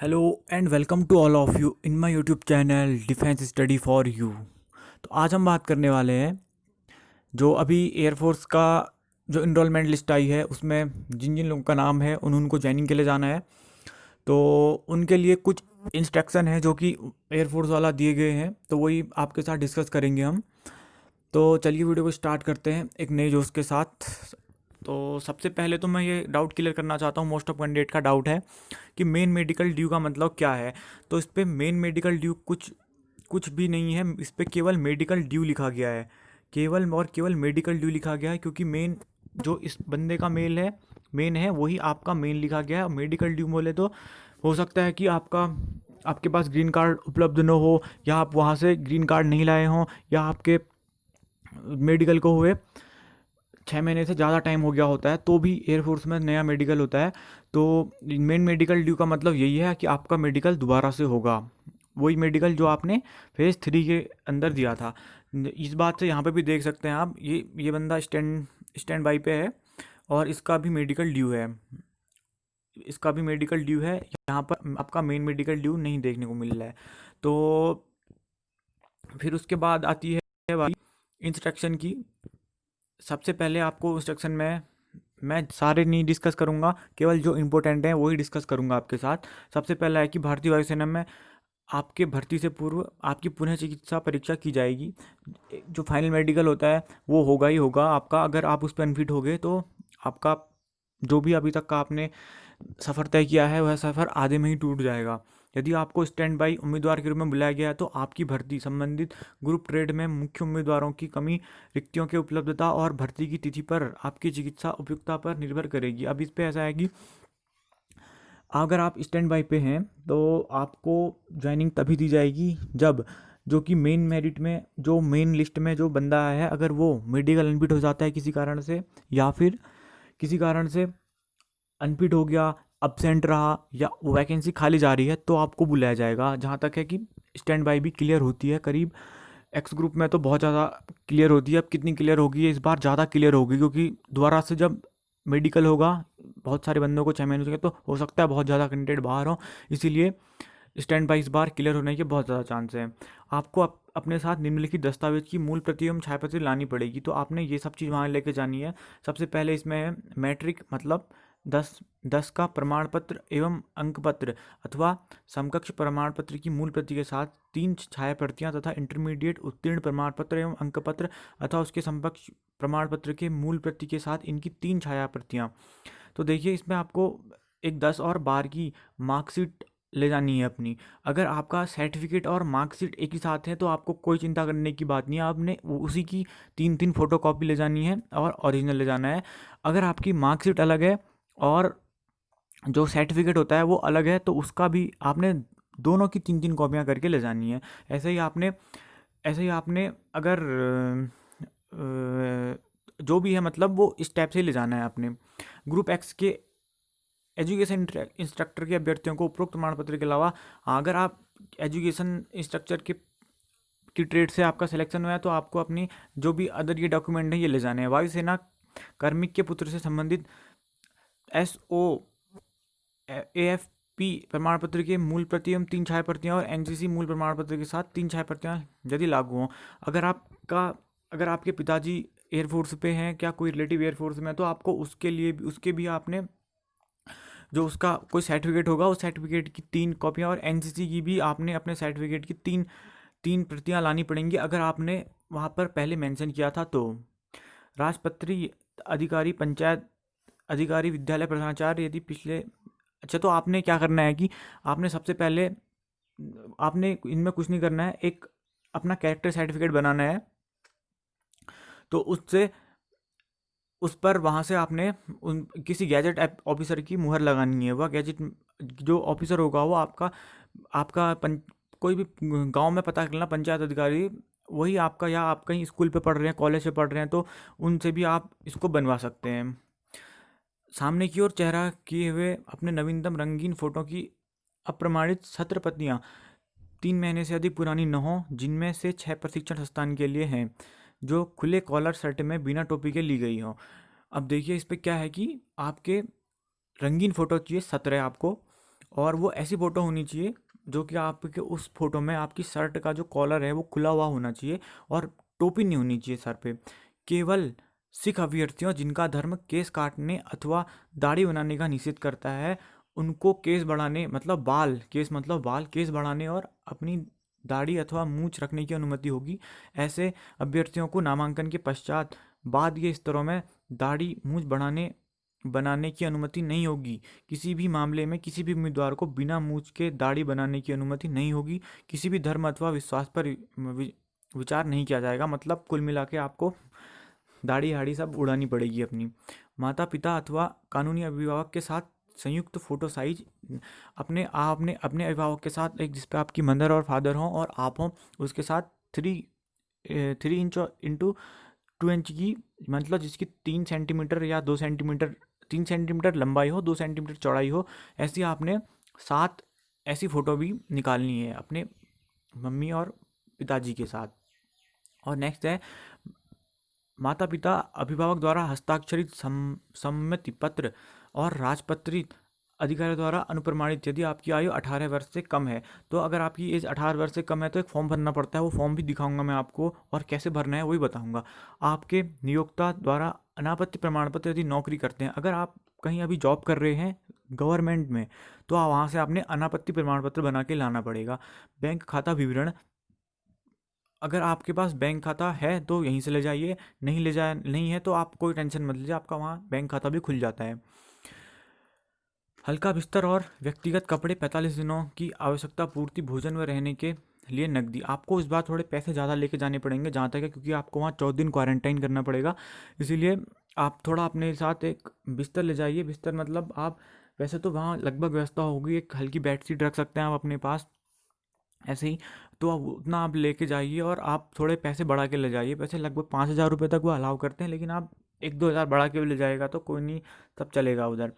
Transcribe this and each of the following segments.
Hello and welcome to all of you in my YouTube channel defence study for you. तो आज हम बात करने वाले हैं जो अभी एयरफोर्स का जो इनरोलमेंट लिस्ट आई है उसमें जिन जिन लोगों का नाम है उनको ज्वाइनिंग के लिए जाना है। तो उनके लिए कुछ इंस्ट्रक्शन है जो कि एयरफोर्स वाला दिए गए हैं, तो वही आपके साथ डिस्कस करेंगे हम। तो चलिए वीडियो को स्टार्ट करते हैं एक नए जोश के साथ। तो सबसे पहले तो मैं ये डाउट क्लियर करना चाहता हूँ, मोस्ट ऑफ कैंडिडेट का डाउट है कि मेन मेडिकल ड्यू का मतलब क्या है। तो इस पे मेन मेडिकल ड्यू कुछ कुछ भी नहीं है, इस पे केवल मेडिकल ड्यू लिखा गया है। केवल और केवल मेडिकल ड्यू लिखा गया है क्योंकि मेन जो इस बंदे का मेन है वही आपका मेन लिखा गया है। मेडिकल ड्यू बोले तो हो सकता है कि आपके पास ग्रीन कार्ड उपलब्ध न हो, या आप वहाँ से ग्रीन कार्ड नहीं लाए हों, या आपके मेडिकल को हुए 6 महीने से ज़्यादा टाइम हो गया होता है तो भी एयरफोर्स में नया मेडिकल होता है। तो मेन मेडिकल ड्यू का मतलब यही है कि आपका मेडिकल दोबारा से होगा, वही मेडिकल जो आपने फेज़ 3 के अंदर दिया था। इस बात से यहाँ पे भी देख सकते हैं आप, ये बंदा स्टैंड बाई पे है और इसका भी मेडिकल ड्यू है। यहाँ पर आपका मेन मेडिकल ड्यू नहीं देखने को मिल रहा है। तो फिर उसके बाद आती है बारी इंस्ट्रक्शन की। सबसे पहले आपको इंस्ट्रक्शन में मैं सारे नहीं डिस्कस करूंगा, केवल जो इम्पोर्टेंट हैं वही डिस्कस करूंगा आपके साथ। सबसे पहला है कि भारतीय वायुसेना में आपके भर्ती से पूर्व आपकी पुनः चिकित्सा परीक्षा की जाएगी। जो फाइनल मेडिकल होता है वो होगा ही होगा आपका। अगर आप उस पर अनफिट हो गए तो आपका जो भी अभी तक का आपने सफ़र तय किया है वह सफ़र आधे में ही टूट जाएगा। यदि आपको स्टैंड बाई उम्मीदवार के रूप में बुलाया गया है तो आपकी भर्ती संबंधित ग्रुप ट्रेड में मुख्य उम्मीदवारों की कमी, रिक्तियों की उपलब्धता और भर्ती की तिथि पर आपकी चिकित्सा उपयुक्तता पर निर्भर करेगी। अब इस पे ऐसा है कि अगर आप स्टैंड बाई पे हैं तो आपको ज्वाइनिंग तभी दी जाएगी जब जो कि मेन मेरिट में जो मेन लिस्ट में जो बंदा है अगर वो मेडिकल अनफिट हो जाता है किसी कारण से, या फिर किसी कारण से अनफिट हो गया, अब्सेंट रहा, या वो वैकेंसी खाली जा रही है तो आपको बुलाया जाएगा। जहाँ तक है कि स्टैंड बाई भी क्लियर होती है करीब, एक्स ग्रुप में तो बहुत ज़्यादा क्लियर होती है। अब कितनी क्लियर होगी, इस बार ज़्यादा क्लियर होगी क्योंकि दोबारा से जब मेडिकल होगा बहुत सारे बंदों को 6 महीने हो चुके तो हो सकता है बहुत ज़्यादा कैंडिडेट बाहर हो, इसीलिए स्टैंड बाई इस बार क्लियर होने के बहुत ज़्यादा चांस है। आपको अपने साथ निम्नलिखित दस्तावेज की मूल प्रति एवं छायाप्रति लानी पड़ेगी, तो आपने ये सब चीज़ वहाँ लेके जानी है। सबसे पहले इसमें है मैट्रिक मतलब 10 का प्रमाण पत्र एवं अंक पत्र अथवा समकक्ष प्रमाण पत्र की मूल प्रति के साथ 3 छाया प्रतियाँ तथा इंटरमीडिएट उत्तीर्ण प्रमाण पत्र एवं अंक पत्र अथवा उसके समकक्ष प्रमाण पत्र के मूल प्रति के साथ इनकी 3 छाया प्रतियाँ। तो देखिए इसमें आपको एक 10 और 12 की मार्कशीट ले जानी है अपनी। अगर आपका सर्टिफिकेट और मार्कशीट एक ही साथ है तो आपको कोई चिंता करने की बात नहीं है, आपने उसी की 3 फोटो कॉपी ले जानी है और ओरिजिनल ले जाना है। अगर आपकी मार्कशीट अलग है और जो सर्टिफिकेट होता है वो अलग है तो उसका भी आपने दोनों की 3 कॉपियाँ करके ले जानी है। ऐसे ही आपने अगर जो भी है मतलब वो इस टाइप से ही ले जाना है आपने। ग्रुप एक्स के एजुकेशन इंस्ट्रक्टर के अभ्यर्थियों को उपरोक्त प्रमाण पत्र के अलावा अगर आप एजुकेशन इंस्ट्रक्चर की ट्रेड से आपका सिलेक्शन हुआ है तो आपको अपनी जो भी अदर ये डॉक्यूमेंट है ये ले जाने हैं। वायुसेना कार्मिक के पुत्र से संबंधित SO AFP प्रमाण पत्र के मूल प्रति एवं 3 छाया प्रतियाँ और NCC मूल प्रमाण पत्र के साथ 3 छाया प्रतियाँ यदि लागू हों। अगर आपके पिताजी एयरफोर्स पे हैं, क्या कोई रिलेटिव एयरफोर्स में है, तो आपको उसके भी आपने जो उसका कोई सर्टिफिकेट होगा उस सर्टिफिकेट की 3 कॉपियाँ और NCC की भी आपने अपने सर्टिफिकेट की तीन तीन प्रतियाँ लानी पड़ेंगी अगर आपने वहाँ पर पहले मेंशन किया था तो। राजपत्री अधिकारी, पंचायत अधिकारी, विद्यालय प्रधानाचार्य यदि पिछले अच्छा, तो आपने क्या करना है कि आपने सबसे पहले आपने इनमें कुछ नहीं करना है, एक अपना कैरेक्टर सर्टिफिकेट बनाना है। तो उससे उस पर वहाँ से आपने उन किसी गैजेट ऑफिसर की मुहर लगानी है। वह गैजेट जो ऑफिसर होगा वो आपका आपका कोई भी गांव में पता करना पंचायत अधिकारी वही आपका, या आप कहीं स्कूल पे पढ़ रहे हैं, कॉलेज से पढ़ रहे हैं तो उनसे भी आप इसको बनवा सकते हैं। सामने की ओर चेहरा किए हुए अपने नवीनतम रंगीन फोटो की अप्रमाणित 17 प्रतियाँ 3 महीने से अधिक पुरानी न हो, जिनमें से 6 प्रशिक्षण संस्थान के लिए हैं, जो खुले कॉलर शर्ट में बिना टोपी के ली गई हो। अब देखिए इस पे क्या है कि आपके रंगीन फ़ोटो चाहिए 17 आपको, और वो ऐसी फ़ोटो होनी चाहिए जो कि आपके उस फोटो में आपकी शर्ट का जो कॉलर है वो खुला हुआ होना चाहिए और टोपी नहीं होनी चाहिए सर पे। केवल सिख अभ्यर्थियों जिनका धर्म केस काटने अथवा दाढ़ी बनाने का निषेध करता है, उनको केस बढ़ाने मतलब बाल, केस मतलब बाल, केस बढ़ाने और अपनी दाढ़ी अथवा मूंछ रखने की अनुमति होगी। ऐसे अभ्यर्थियों को नामांकन के पश्चात बाद के स्तरों में दाढ़ी मूंछ बनाने की अनुमति नहीं होगी। किसी भी मामले में किसी भी उम्मीदवार को बिना मूंछ के दाढ़ी बनाने की अनुमति नहीं होगी। किसी भी धर्म अथवा विश्वास पर विचार नहीं किया जाएगा। मतलब कुल मिला के आपको दाढ़ी हाड़ी सब उड़ानी पड़ेगी अपनी। माता पिता अथवा कानूनी अभिभावक के साथ संयुक्त फोटो साइज अपने अपने अभिभावक के साथ, एक जिस पे आपकी मदर और फादर हों और आप हों, उसके साथ 3 इंच इंटू 2 इंच की, मतलब जिसकी 3 सेंटीमीटर या 2 सेंटीमीटर, 3 सेंटीमीटर लंबाई हो, 2 सेंटीमीटर चौड़ाई हो, ऐसी आपने 7 ऐसी फ़ोटो भी निकालनी है अपने मम्मी और पिताजी के साथ। और नेक्स्ट है माता पिता अभिभावक द्वारा हस्ताक्षरित सम्मति पत्र और राजपत्रित अधिकारी द्वारा अनुप्रमाणित यदि आपकी आयु 18 वर्ष से कम है। तो अगर आपकी एज 18 वर्ष से कम है तो एक फॉर्म भरना पड़ता है, वो फॉर्म भी दिखाऊंगा मैं आपको, और कैसे भरना है वही बताऊंगा। आपके नियोक्ता द्वारा अनापत्ति प्रमाण पत्र यदि नौकरी करते हैं, अगर आप कहीं अभी जॉब कर रहे हैं गवर्नमेंट में, तो वहाँ से आपने अनापत्ति प्रमाण पत्र बना के लाना पड़ेगा। बैंक खाता विवरण, अगर आपके पास बैंक खाता है तो यहीं से ले जाइए, नहीं है तो आप कोई टेंशन मत लीजिए, आपका वहाँ बैंक खाता भी खुल जाता है। हल्का बिस्तर और व्यक्तिगत कपड़े, 45 दिनों की आवश्यकता पूर्ति, भोजन व रहने के लिए नकदी। आपको इस बार थोड़े पैसे ज़्यादा लेके जाने पड़ेंगे जहाँ तक है, क्योंकि आपको वहाँ 14 दिन क्वारंटाइन करना पड़ेगा। इसीलिए आप थोड़ा अपने साथ एक बिस्तर ले जाइए। बिस्तर मतलब आप, वैसे तो वहाँ लगभग व्यवस्था होगी, एक हल्की बेड शीट रख सकते हैं आप अपने पास ऐसे ही, तो आप उतना आप लेके जाइए और आप थोड़े पैसे बढ़ा के ले जाइए। पैसे लगभग 5,000 रुपये तक वो अलाउ करते हैं, लेकिन आप 1-2 हज़ार बढ़ा के भी ले जाएगा तो कोई नहीं, तब चलेगा उधर।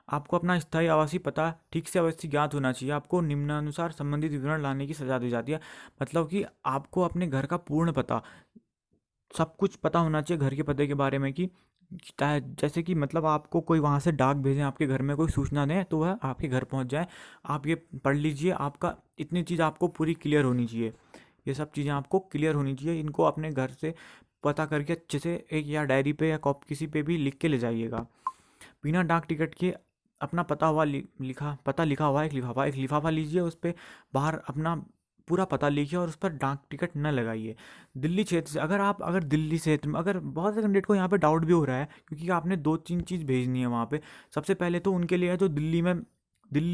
आपको अपना स्थायी आवासीय पता ठीक से अवश्य ज्ञात होना चाहिए। आपको निम्नानुसार संबंधित विवरण लाने की सजा दी जाती है। मतलब कि आपको अपने घर का पूर्ण पता, सब कुछ पता होना चाहिए घर के पते के बारे में, कि चाहे जैसे कि मतलब आपको कोई वहाँ से डाक भेजें, आपके घर में कोई सूचना दें तो वह आपके घर पहुँच जाए। आप ये पढ़ लीजिए, आपका इतनी चीज़ आपको पूरी क्लियर होनी चाहिए। ये सब चीज़ें आपको क्लियर होनी चाहिए, इनको अपने घर से पता करके अच्छे से एक या डायरी पे या कॉपी किसी पे भी लिख के ले जाइएगा। बिना डाक टिकट के अपना पता लिखा हुआ एक लिफाफा लीजिए, उस पर बाहर अपना पूरा पता लिखिए और उस पर डाक टिकट न लगाइए। दिल्ली क्षेत्र से अगर दिल्ली क्षेत्र में, अगर बहुत से कैंडिडेट को यहाँ पे डाउट भी हो रहा है, क्योंकि आपने 2-3 चीज़ भेजनी है वहाँ पे। सबसे पहले तो उनके लिए है जो दिल्ली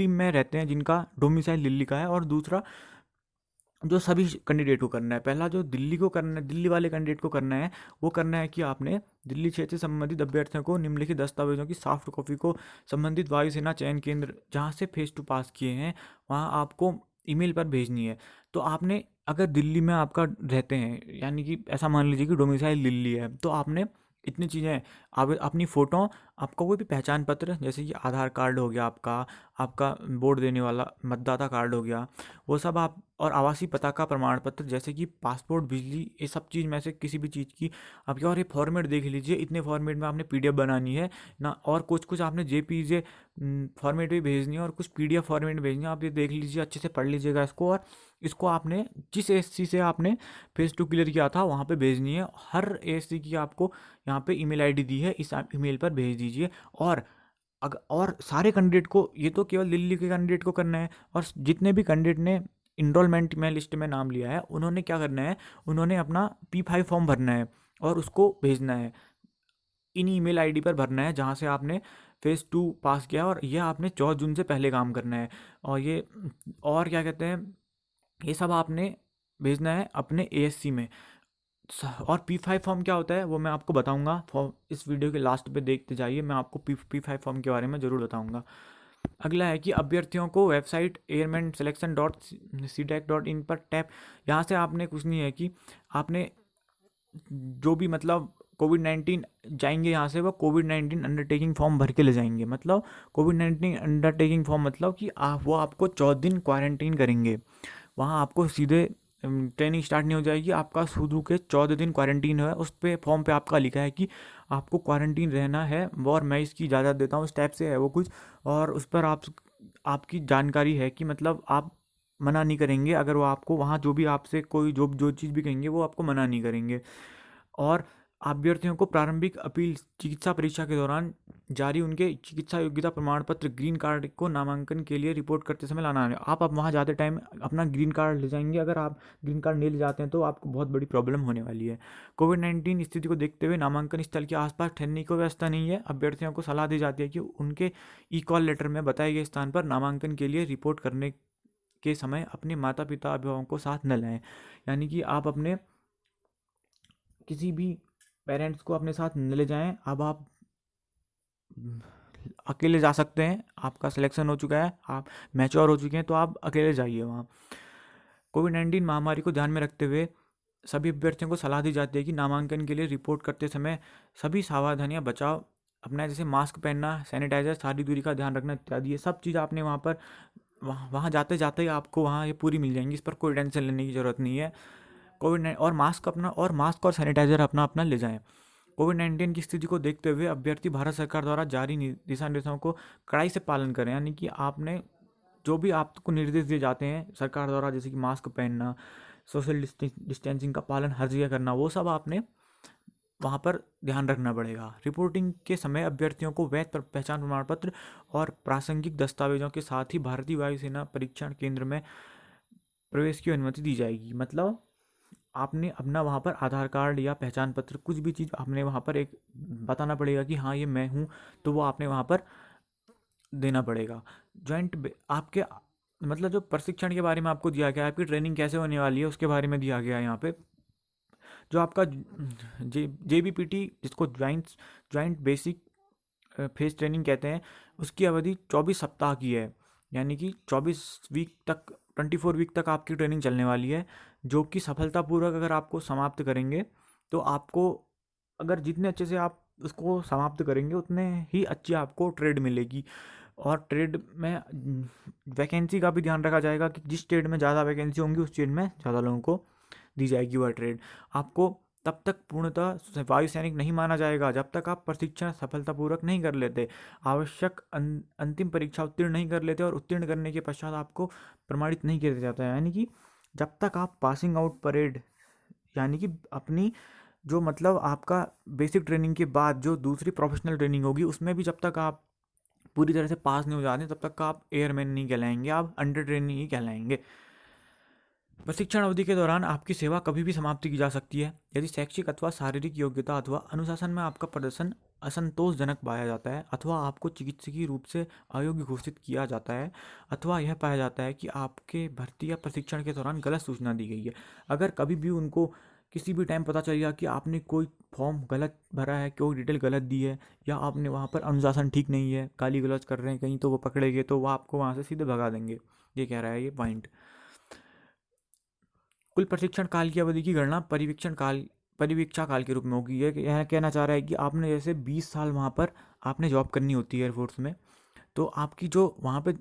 में रहते हैं, जिनका डोमिसाइल दिल्ली का है, और दूसरा जो सभी कैंडिडेट को करना है। पहला जो दिल्ली को करना है, दिल्ली वाले कैंडिडेट को करना है, वो करना है कि आपने दिल्ली क्षेत्र से संबंधित अभ्यर्थियों को निम्नलिखित दस्तावेजों की सॉफ्ट कॉपी को संबंधित वायुसेना चयन केंद्र जहाँ से फेस टू पास किए हैं वहाँ आपको ईमेल पर भेजनी है। तो आपने, अगर दिल्ली में आपका रहते हैं, यानी कि ऐसा मान लीजिए कि डोमिसाइल दिल्ली है, तो आपने इतनी चीज़ें, आप अपनी फ़ोटो, आपका कोई भी पहचान पत्र, जैसे कि आधार कार्ड हो गया आपका, आपका वोट देने वाला मतदाता कार्ड हो गया, वो सब आप, और आवासीय पता का प्रमाण पत्र जैसे कि पासपोर्ट, बिजली, ये सब चीज़ में से किसी भी चीज़ की आपकी, और ये फॉर्मेट देख लीजिए, इतने फॉर्मेट में आपने पीडीएफ बनानी है ना, और कुछ आपने जेपीजे फॉर्मेट भी भेजनी है और कुछ पीडीएफ फॉर्मेट भेजनी है। आप ये देख लीजिए, अच्छे से पढ़ लीजिएगा इसको, और इसको आपने जिस एएससी से आपने फेस टू क्लियर किया था वहाँ पे भेजनी है। हर एएससी की आपको यहाँ पे ईमेल आईडी दी है, इस ईमेल पर भेज दीजिए। और सारे कैंडिडेट को, ये तो केवल दिल्ली के कैंडिडेट को करना है, और जितने भी कैंडिडेट ने इनरोलमेंट में लिस्ट में नाम लिया है, उन्होंने क्या करना है, उन्होंने अपना P5 फॉर्म भरना है और उसको भेजना है, इन ईमेल आईडी पर भरना है जहाँ से आपने फेज़ 2 पास किया, और ये आपने 14 जून से पहले काम करना है। और क्या कहते हैं, ये सब आपने भेजना है अपने एएससी में। और P5 फॉर्म क्या होता है वो मैं आपको बताऊंगा, फॉर्म इस वीडियो के लास्ट पे देखते जाइए, मैं आपको P5 फॉर्म के बारे में ज़रूर बताऊंगा। अगला है कि अभ्यर्थियों को वेबसाइट airmanselection.cdac.in पर टैप, यहाँ से आपने कुछ नहीं है कि आपने जो भी मतलब कोविड-19 जाएंगे यहाँ से, वो कोविड-19 अंडरटेकिंग फॉर्म भर के ले जाएंगे। मतलब कोविड-19 अंडरटेकिंग फॉर्म मतलब कि वो आपको 14 दिन क्वारंटीन करेंगे। वहाँ आपको सीधे ट्रेनिंग स्टार्ट नहीं हो जाएगी, आपका शुरू के 14 दिन क्वारंटीन है। उस पर फॉर्म पे आपका लिखा है कि आपको क्वारंटीन रहना है, और मैं इसकी इजाज़त देता हूँ, इस टाइप से है वो कुछ। और उस पर आपकी जानकारी है कि मतलब आप मना नहीं करेंगे, अगर वो आपको वहाँ जो भी आपसे कोई जो चीज़ भी कहेंगे वो आपको मना नहीं करेंगे। और अभ्यर्थियों को प्रारंभिक अपील चिकित्सा परीक्षा के दौरान जारी उनके चिकित्सा योग्यता प्रमाण पत्र ग्रीन कार्ड को नामांकन के लिए रिपोर्ट करते समय लाना है। आप अब वहाँ जाते टाइम अपना ग्रीन कार्ड ले जाएंगे, अगर आप ग्रीन कार्ड नहीं ले जाते हैं तो आपको बहुत बड़ी प्रॉब्लम होने वाली है। कोविड-19 स्थिति को देखते हुए नामांकन स्थल के आसपास ठहरने की व्यवस्था नहीं है। अभ्यर्थियों को सलाह दी जाती है कि उनके ई कॉल लेटर में बताए गए स्थान पर नामांकन के लिए रिपोर्ट करने के समय अपने माता पिता अभिभावकों को साथ न लाएं। यानी कि आप अपने किसी भी पेरेंट्स को अपने साथ न ले जाएं। अब आप अकेले जा सकते हैं, आपका सिलेक्शन हो चुका है, आप मैच्योर हो चुके हैं, तो आप अकेले जाइए वहाँ। कोविड-19 महामारी को ध्यान में रखते हुए सभी अभ्यर्थियों को सलाह दी जाती है कि नामांकन के लिए रिपोर्ट करते समय सभी सावधानियां बचाव अपना, जैसे मास्क पहनना, सैनिटाइजर, शारीरिक दूरी का ध्यान रखना इत्यादि, ये सब चीज़ आपने वहाँ पर वहाँ जाते जाते ही आपको वहाँ ये पूरी मिल जाएंगी। इस पर कोई टेंशन लेने की ज़रूरत नहीं है। मास्क और सैनिटाइजर अपना अपना ले जाएं। कोविड-19 की स्थिति को देखते हुए अभ्यर्थी भारत सरकार द्वारा जारी दिशा निर्देशों को कड़ाई से पालन करें। यानी कि आपने जो भी आपको निर्देश दिए जाते हैं सरकार द्वारा, जैसे कि मास्क पहनना, सोशल डिस्टेंसिंग का पालन हर जगह करना, वो सब आपने वहाँ पर ध्यान रखना पड़ेगा। रिपोर्टिंग के समय अभ्यर्थियों को वैध पहचान प्रमाण पत्र और प्रासंगिक दस्तावेजों के साथ ही भारतीय वायुसेना परीक्षण केंद्र में प्रवेश की अनुमति दी जाएगी। मतलब आपने अपना वहाँ पर आधार कार्ड या पहचान पत्र, कुछ भी चीज़ आपने वहाँ पर एक बताना पड़ेगा कि हाँ ये मैं हूँ, तो वो आपने वहाँ पर देना पड़ेगा। आपके मतलब जो प्रशिक्षण के बारे में आपको दिया गया है, आपकी ट्रेनिंग कैसे होने वाली है उसके बारे में दिया गया है यहाँ पे। जो आपका JBPT, जिसको ज्वाइंट बेसिक फेस ट्रेनिंग कहते हैं, उसकी अवधि 24 सप्ताह की है। यानी कि 24 वीक तक आपकी ट्रेनिंग चलने वाली है, जो कि सफलतापूर्वक अगर आपको समाप्त करेंगे तो आपको, अगर जितने अच्छे से आप उसको समाप्त करेंगे उतने ही अच्छी आपको ट्रेड मिलेगी। और ट्रेड में वैकेंसी का भी ध्यान रखा जाएगा कि जिस ट्रेड में ज़्यादा वैकेंसी होंगी उस ट्रेड में ज़्यादा लोगों को दी जाएगी वह ट्रेड। आपको तब तक पूर्णतः वायु सैनिक नहीं माना जाएगा जब तक आप प्रशिक्षण सफलतापूर्वक नहीं कर लेते, आवश्यक अंतिम परीक्षा उत्तीर्ण नहीं कर लेते, और उत्तीर्ण करने के पश्चात आपको प्रमाणित नहीं किया जाता है। यानी कि जब तक आप पासिंग आउट परेड, यानी कि अपनी जो मतलब आपका बेसिक ट्रेनिंग के बाद जो दूसरी प्रोफेशनल ट्रेनिंग होगी उसमें भी जब तक आप पूरी तरह से पास नहीं हो जाते तब तक आप एयरमैन नहीं कहलाएंगे, आप अंडर ट्रेनिंग ही कहलाएंगे। प्रशिक्षण अवधि के दौरान आपकी सेवा कभी भी समाप्त की जा सकती है यदि शैक्षिक अथवा शारीरिक योग्यता अथवा अनुशासन में आपका प्रदर्शन असंतोषजनक पाया जाता है, अथवा आपको चिकित्सकीय रूप से अयोग्य घोषित किया जाता है, अथवा यह पाया जाता है कि आपके भर्ती या प्रशिक्षण के दौरान गलत सूचना दी गई है। अगर कभी भी उनको किसी भी टाइम पता चल गया कि आपने कोई फॉर्म गलत भरा है, कोई डिटेल गलत दी है, या आपने वहाँ पर अनुशासन ठीक नहीं है, गाली गलौज कर रहे हैं कहीं, तो वो पकड़ेंगे तो वो आपको वहाँ से सीधे भगा देंगे। ये कह रहा है ये पॉइंट। कुल प्रशिक्षण काल की अवधि की गणना परिवीक्षा काल के रूप में होगी। यह कहना चाह रहा है कि आपने जैसे 20 साल वहाँ पर आपने जॉब करनी होती है एयरफोर्स में, तो आपकी जो वहाँ पे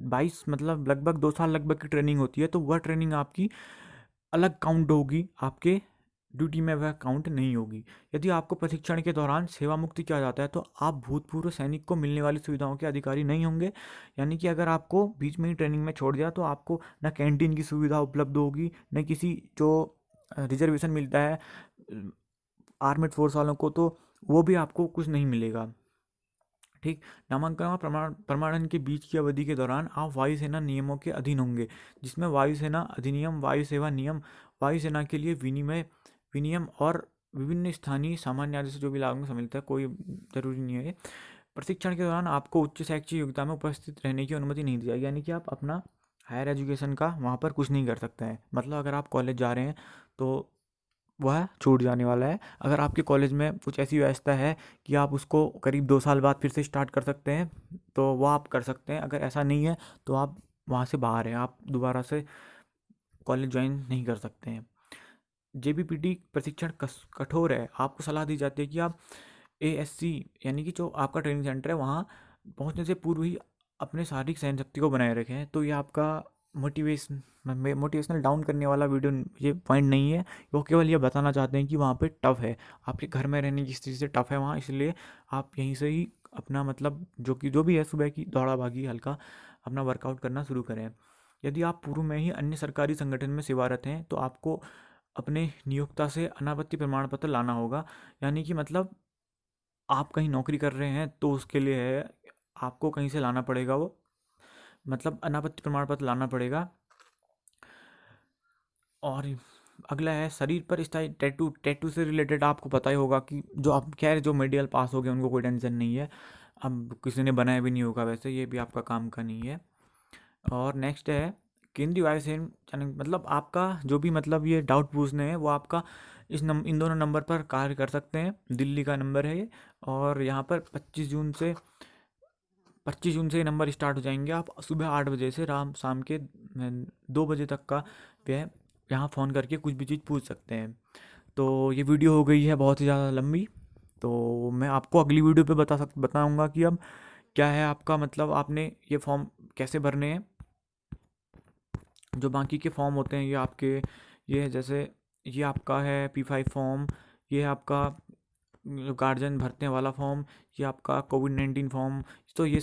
22 मतलब लगभग 2 साल लगभग की ट्रेनिंग होती है, तो वह ट्रेनिंग आपकी अलग काउंट होगी, आपके ड्यूटी में वह काउंट नहीं होगी। यदि आपको प्रशिक्षण के दौरान सेवा मुक्त किया जाता है तो आप भूतपूर्व सैनिक को मिलने वाली सुविधाओं के अधिकारी नहीं होंगे। यानी कि अगर आपको बीच में ही ट्रेनिंग में छोड़ दिया तो आपको न कैंटीन की सुविधा उपलब्ध होगी, न किसी जो रिजर्वेशन मिलता है आर्मेड फोर्स वालों को, तो वो भी आपको कुछ नहीं मिलेगा। ठीक। नामांकन और प्रमाणन के बीच की अवधि के दौरान आप वायुसेना नियमों के अधीन होंगे, जिसमें वायुसेना अधिनियम, वायु सेवा नियम, वायुसेना के लिए विनियम और विभिन्न स्थानीय सामान्य आदेश जो भी लागू से मिलता है, कोई जरूरी नहीं है। प्रशिक्षण के दौरान आपको उच्च शैक्षिक योग्यता में उपस्थित रहने की अनुमति नहीं दी जाएगी। यानी कि आप अपना हायर एजुकेशन का वहाँ पर कुछ नहीं कर सकते हैं। मतलब अगर आप कॉलेज जा रहे हैं तो वह छूट जाने वाला है। अगर आपके कॉलेज में कुछ ऐसी व्यवस्था है कि आप उसको करीब 2 साल बाद फिर से स्टार्ट कर सकते हैं, तो वह आप कर सकते हैं। अगर ऐसा नहीं है तो आप वहाँ से बाहर हैं, आप दोबारा से कॉलेज ज्वाइन नहीं कर सकते हैं। JBPT प्रशिक्षण कठोर है। आपको सलाह दी जाती है कि आप ASC यानी कि जो आपका ट्रेनिंग सेंटर है वहाँ पहुँचने से पूर्व ही अपने शारीरिक सहन शक्ति को बनाए रखें। तो ये आपका मोटिवेशनल डाउन करने वाला वीडियो ये पॉइंट नहीं है, वो केवल ये बताना चाहते हैं कि वहाँ पे टफ़ है, आपके घर में रहने की स्थिति से टफ़ है वहाँ, इसलिए आप यहीं से ही अपना मतलब जो भी है सुबह की दौड़ा भागी हल्का अपना वर्कआउट करना शुरू करें। यदि आप पूर्व में ही अन्य सरकारी संगठन में सेवारत हैं तो आपको अपने नियोक्ता से अनापत्ति प्रमाण पत्र लाना होगा। यानी कि मतलब आप कहीं नौकरी कर रहे हैं तो उसके लिए है, आपको कहीं से लाना पड़ेगा वो, मतलब अनापत्ति प्रमाण पत्र लाना पड़ेगा। और अगला है शरीर पर स्थायी टैटू। टैटू से रिलेटेड आपको पता ही होगा कि जो आप खैर जो मेडिकल पास हो गए उनको कोई टेंशन नहीं है, अब किसी ने बनाया भी नहीं होगा, वैसे ये भी आपका काम का नहीं है। और नेक्स्ट है केंद्रीय वायु सेना, मतलब आपका जो भी मतलब ये डाउट पूछने हैं वो आपका इन दोनों नंबर पर कार्य कर सकते हैं। दिल्ली का नंबर है ये, और यहाँ पर 25 जून से ये नंबर स्टार्ट हो जाएंगे। आप सुबह 8 बजे से शाम के 2 बजे तक का वह यहाँ फ़ोन करके कुछ भी चीज़ पूछ सकते हैं। तो ये वीडियो हो गई है बहुत ही ज़्यादा लंबी, तो मैं आपको अगली वीडियो पे बताऊँगा कि अब क्या है आपका, मतलब आपने ये फॉर्म कैसे भरने हैं। जो बाकी के फॉर्म होते हैं ये आपके, ये जैसे ये आपका है P5 फॉर्म, ये है आपका गार्जियन भरते हैं वाला फॉर्म, ये आपका कोविड-19 फॉर्म। तो ये